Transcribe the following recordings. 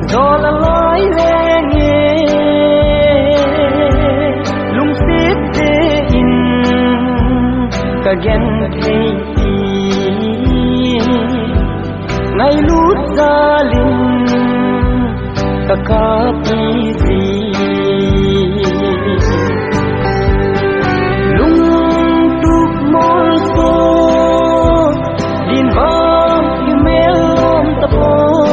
gió là lối lê nghe lung xiết dễ in cả ghen thấy ngày lút ra linh cả cá tí gì lung túc môi số điên vang như mê lôm tập ô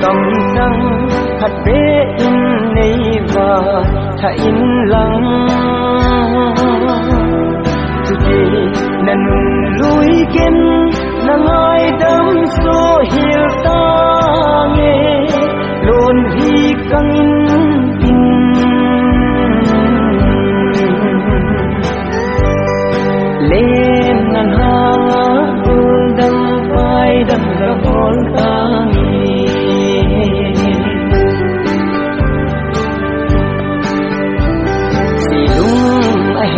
cầm răng hạt bế in này và thả in lặng nan lui ken nang ai đắm số hiểu ta nghe luôn vì căng in lên nan ha buồn đâm vai đâm ra hồn ta nghe si lung ai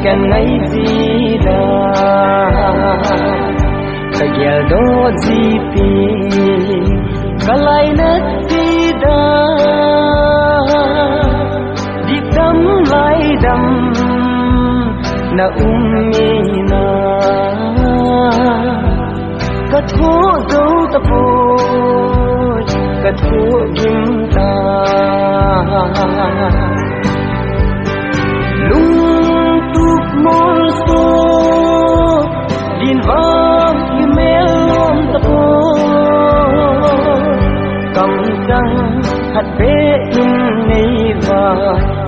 can ngay gì đó cái giờ đó gì pi cái lại nát gì đó đi đâm lại đâm na na cái thua dấu tập vội cái thua kim ta môi số điên vang như mê lôm tập ô cầm răng hạt bế in này và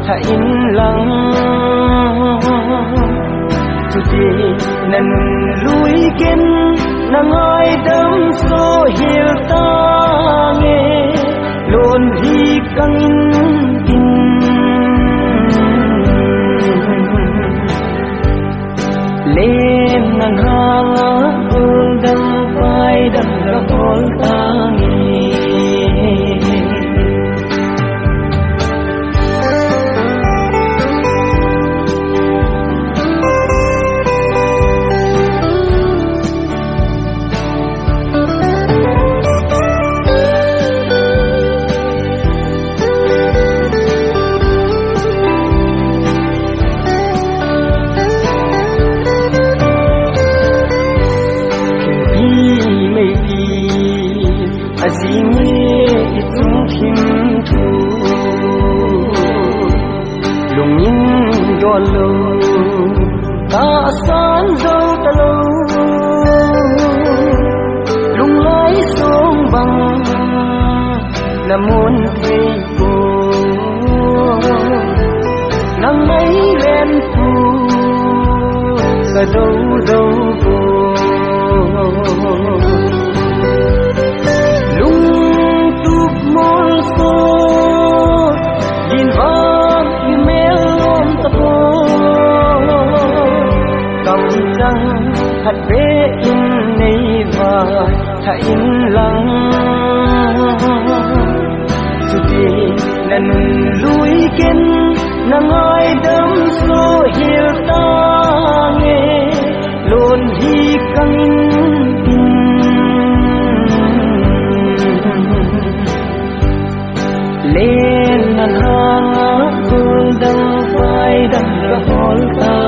thả in lặng chú đi nan lui ken nang ai đắm số hiểu ta nghe luôn vì căng in lên nàng ha buông đâm vai đâm ra hồn ta nghe azime itung kim thu lungin dolo ta san dâu ta lo lung lai sông băng namun thấy cô nắng mấy lên phu cả dâu dâu cô hạt bế in này và thả in lặng chú đi nan lui ken nang ai đắm số hiểu ta nghe luôn vì căng in lên nan ha buông đâm vai đâm ra hồn ta